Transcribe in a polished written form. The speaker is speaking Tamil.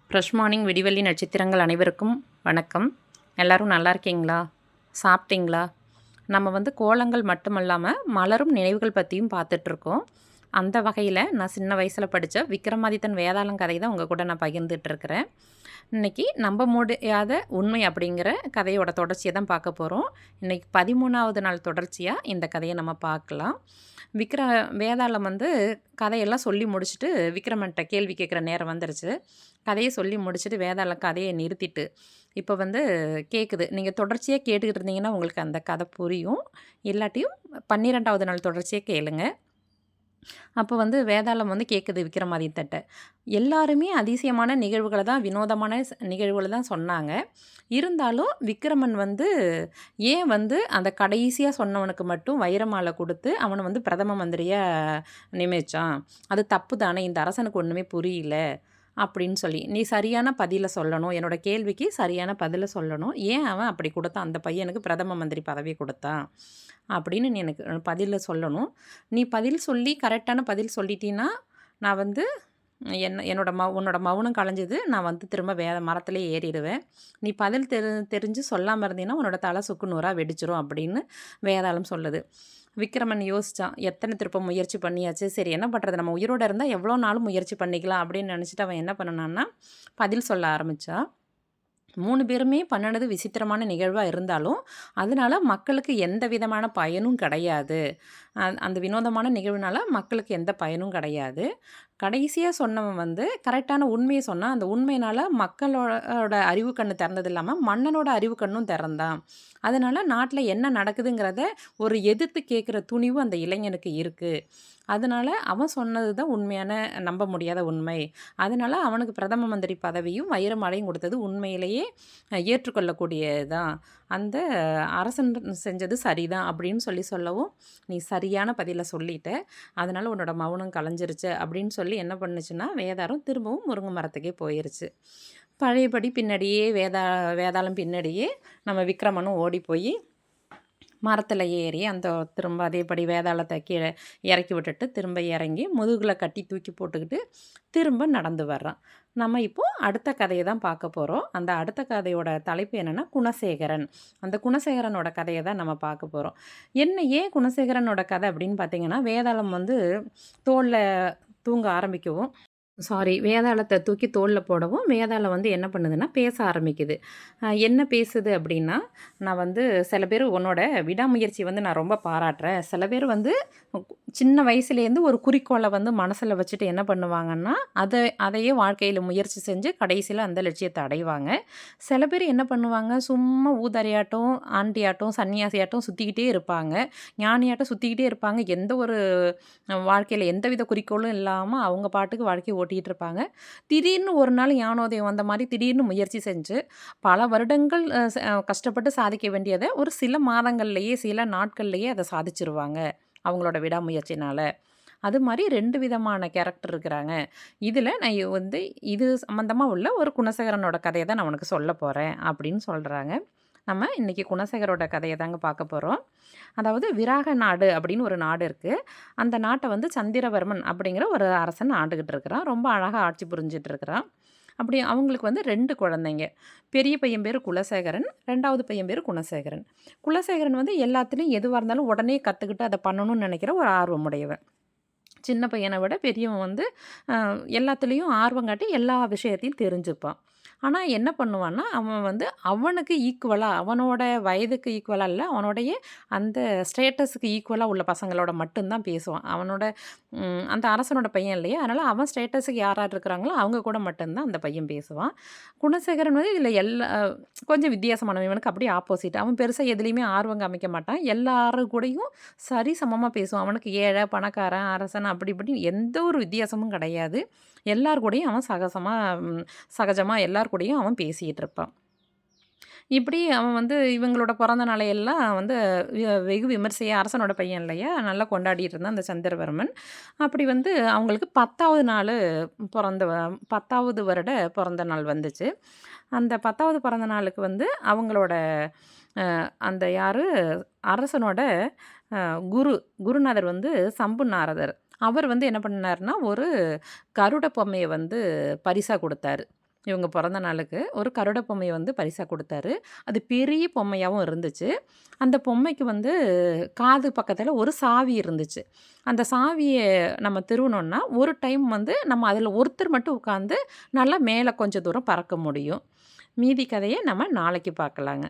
ஃப்ரெஷ் மார்னிங் விடிவெள்ளி நட்சத்திரங்கள் அனைவருக்கும் வணக்கம். எல்லோரும் நல்லா இருக்கீங்களா? சாப்பிட்டீங்களா? நம்ம கோலங்கள் மட்டுமல்லாமல் மலரும் நினைவுகள் பற்றியும் பார்த்துட்ருக்கோம். அந்த வகையில் நான் சின்ன வயசில் படித்த விக்ரமாதித்தன் வேதாளம் கதை தான் உங்கள் கூட நான் பகிர்ந்துட்டுருக்கிறேன். இன்றைக்கி நம்ப முடியாத உண்மை அப்படிங்கிற கதையோட தொடர்ச்சியை தான் பார்க்க போகிறோம். இன்றைக்கி 13வது நாள் தொடர்ச்சியாக இந்த கதையை நம்ம பார்க்கலாம். வேதாளம் கதையெல்லாம் சொல்லி முடிச்சுட்டு விக்ரமன்ட்ட கேள்வி கேட்குற நேரம் வந்துருச்சு. கதையை சொல்லி முடிச்சுட்டு வேதாளம் கதையை நிறுத்திட்டு இப்போ கேட்குது. நீங்கள் தொடர்ச்சியாக கேட்டுக்கிட்டு இருந்தீங்கன்னா உங்களுக்கு அந்த கதை புரியும். இல்லாட்டியும் 12வது நாள் தொடர்ச்சியாக கேளுங்க. அப்போ வேதாளம் கேட்குது விக்ரமாதித்தன்ட்ட. எல்லாருமே அதிசயமான நிகழ்வுகளை தான், வினோதமான நிகழ்வுகளை தான் சொன்னாங்க. இருந்தாலும் விக்ரமன் ஏன் அந்த கடைசியாக சொன்னவனுக்கு மட்டும் வைரமாலை கொடுத்து அவனை பிரதம மந்திரியாக நியமிச்சான்? அது தப்பு தானே, இந்த அரசனுக்கு ஒன்றுமே புரியல அப்படின்னு சொல்லி, நீ சரியான பதிலை சொல்லணும், என்னோடய கேள்விக்கு சரியான பதிலை சொல்லணும். ஏன் அவன் அப்படி கொடுத்தான், அந்த பையனுக்கு பிரதம மந்திரி பதவி கொடுத்தான் அப்படின்னு நீ எனக்கு பதிலை சொல்லணும். நீ பதில் சொல்லி கரெக்டான பதில் சொல்லிட்டீன்னா நான் உன்னோட மௌனம் கலைஞ்சது, நான் திரும்ப மரத்துலேயே ஏறிடுவேன். நீ பதில் தெரிஞ்சு சொல்லாமல் இருந்தீங்கன்னா உன்னோட தலை சுக்கு நூறாக வெடிச்சிரும் அப்படின்னு வேதாளம் சொல்லுது. விக்ரமன் யோசித்தான். எத்தனை திருப்பம் முயற்சி பண்ணியாச்சு, சரி என்ன பண்ணுறது, நம்ம உயிரோடு இருந்தால் எவ்வளோ நாளும் முயற்சி பண்ணிக்கலாம் அப்படின்னு நினச்சிட்டு அவன் என்ன பண்ணனான்னா பதில் சொல்ல ஆரம்பித்தான். 3 பேருமே பண்ணினது விசித்திரமான நிகழ்வாக இருந்தாலும் அதனால் மக்களுக்கு எந்த விதமான பயனும் கிடையாது. அந்த வினோதமான நிகழ்வுனால மக்களுக்கு எந்த பயனும் கிடையாது. கடைசியாக சொன்னவன் கரெக்டான உண்மையை சொன்னான். அந்த உண்மையினால் மக்களோட அறிவு கண்ணு திறந்தது இல்லாமல் மன்னனோட அறிவு கண்ணும் திறந்தான். அதனால் நாட்டில் என்ன நடக்குதுங்கிறத ஒரு எதிர்த்து கேட்குற துணிவு அந்த இளைஞனுக்கு இருக்குது. அதனால் அவன் சொன்னது தான் உண்மையான, நம்ப முடியாத உண்மை. அதனால் அவனுக்கு பிரதம மந்திரி பதவியும் வைரமாலையும் கொடுத்தது உண்மையிலேயே ஏற்றுக்கொள்ளக்கூடியது தான். அந்த அரசன் செஞ்சது சரிதான் அப்படின்னு சொல்லவும், நீ சரியான பதிலை சொல்லிட்ட, அதனால் உன்னோட மௌனம் கலைஞ்சிருச்சு அப்படின்னு சொல்லி என்ன பண்ணுச்சுன்னா வேதாளம் திரும்பவும் முருங்கை மரத்துக்கே போயிருச்சு. பழையபடி பின்னாடியே வேதாளம் பின்னாடியே நம்ம விக்ரமனும் ஓடி போய் மரத்தில் ஏறி திரும்ப அதேபடி வேதாளத்தை கீழே இறக்கி விட்டுட்டு திரும்ப இறங்கி முதுகில் கட்டி தூக்கி போட்டுக்கிட்டு திரும்ப நடந்து வர்றான். நம்ம இப்போது அடுத்த கதையை தான் பார்க்க போகிறோம். அந்த அடுத்த கதையோட தலைப்பு என்னென்னா குணசேகரன். அந்த குணசேகரனோட கதையை தான் நம்ம பார்க்க போகிறோம். ஏன் குணசேகரனோட கதை அப்படின்னு பார்த்தீங்கன்னா, வேதாளம் தோளில் தூங்க ஆரம்பிக்கவும் வேதாளத்தை தூக்கி தோளில் போடவும் வேதாளம் என்ன பண்ணுதுன்னா பேச ஆரம்பிக்குது. என்ன பேசுது அப்படின்னா, நான் சில பேர் உன்னோட விடாமுயற்சி நான் ரொம்ப பாராட்டுறேன். சில பேர் சின்ன வயசுலேருந்து ஒரு குறிக்கோளை மனசில் வச்சுட்டு என்ன பண்ணுவாங்கன்னா, அதையே வாழ்க்கையில் முயற்சி செஞ்சு கடைசியில் அந்த லட்சியத்தை அடைவாங்க. சில பேர் என்ன பண்ணுவாங்க, சும்மா ஊதாரியாட்டம், ஆண்டியாட்டம், சன்னியாசியாட்டம் சுற்றிக்கிட்டே இருப்பாங்க. ஞானியாட்டம் சுற்றிக்கிட்டே இருப்பாங்க. எந்த ஒரு வாழ்க்கையில் எந்தவித குறிக்கோளும் இல்லாமல் அவங்க பாட்டுக்கு வாழ்க்கையை ஓட்டிகிட்டு இருப்பாங்க. திடீர்னு ஒரு நாள் ஞானோதயம் வந்த மாதிரி திடீர்னு முயற்சி செஞ்சு பல வருடங்கள் கஷ்டப்பட்டு சாதிக்க வேண்டியதை ஒரு சில மாதங்கள்லேயே, சில நாட்கள்லேயே அதை சாதிச்சிருவாங்க அவங்களோட விடாமுயற்சினால். அது மாதிரி 2 விதமான கேரக்டர் இருக்கிறாங்க. இதில் நான் இது சம்மந்தமாக உள்ள ஒரு குணசேகரனோட கதையை தான் நான் உனக்கு சொல்ல போகிறேன் அப்படின்னு சொல்கிறாங்க. நம்ம இன்றைக்கி குணசேகரோட கதையை தாங்க பார்க்க போகிறோம். அதாவது விராக நாடு அப்படின்னு ஒரு நாடு இருக்குது. அந்த நாட்டை சந்திரவர்மன் அப்படிங்கிற ஒரு அரசன் ஆண்டுகிட்டு இருக்கிறான். ரொம்ப அழகாக ஆட்சி புரிஞ்சிட்டு இருக்கிறான். அப்படி அவங்களுக்கு 2 குழந்தைங்க. பெரிய பையன் பேர் குலசேகரன், 2வது பையன் பேர் குணசேகரன். குலசேகரன் எல்லாத்துலேயும் எதுவாக இருந்தாலும் உடனே கற்றுக்கிட்டு அதை பண்ணணும்னு நினைக்கிற ஒரு ஆர்வமுடையவன். சின்ன பையனை விட பெரியவன் எல்லாத்துலேயும் ஆர்வம் காட்டி எல்லா விஷயத்தையும் தெரிஞ்சுப்பான். ஆனால் என்ன பண்ணுவான்னா, அவன் அவனுக்கு ஈக்குவலாக, அவனோட வயதுக்கு ஈக்குவலாக இல்லை, அவனுடைய அந்த ஸ்டேட்டஸுக்கு ஈக்குவலாக உள்ள பசங்களோட மட்டும்தான் பேசுவான். அவனோட அந்த அரசனோட பையன் இல்லையா, அதனால் அவன் ஸ்டேட்டஸுக்கு யார் யார் இருக்கிறாங்களோ அவங்க கூட மட்டும்தான் அந்த பையன் பேசுவான். குணசேகரன் இதில் கொஞ்சம் வித்தியாசமானவன். இவனுக்கு அப்படியே ஆப்போசிட். அவன் பெருசாக எதுலேயுமே ஆர்வம் காமிக்க மாட்டான். எல்லாரு கூடயும் சரி சமமாக பேசுவான். அவனுக்கு ஏழை, பணக்காரன், அரசன் அப்படி இப்படின்னு எந்த ஒரு வித்தியாசமும் கிடையாது. எல்லார் கூடயும் அவன் சகஜமாக எல்லார் கூடயும் அவன் பேசிகிட்டு இருப்பான். இப்படி அவன் இவங்களோட பிறந்த நாளையெல்லாம் வெகு விமர்சையாக, அரசனோட பையன் இல்லையா, நல்லா கொண்டாடிட்டு இருந்தான் அந்த சந்திரவர்மன். அப்படி அவங்களுக்கு 10வது நாள் 10வது வருட பிறந்த நாள் வந்துச்சு. அந்த 10வது பிறந்த நாளுக்கு அவங்களோட அந்த யார் அரசனோட குருநாதர் சம்பு நாரதர். அவர் என்ன பண்ணாருன்னா ஒரு கருட பொம்மையை பரிசாக கொடுத்தாரு. இவங்க பிறந்த நாளுக்கு ஒரு கருட பொம்மைய வந்து பரிசா குடுத்தாரு. அது பெரிய பொம்மையாவும் இருந்துச்சு. அந்த பொம்மைக்கு வந்து காது பக்கத்தில ஒரு சாவி இருந்துச்சு. அந்த சாவிய நம்ம திருவுனோம்னா, ஒரு டைம் வந்து நம்ம அதில ஒருத்தர் மட்டும் உட்காந்து நல்லா மேல கொஞ்சம் தூரம் பறக்க முடியும். மீதி கதைய நம்ம நாளைக்கு பார்க்கலாங்க.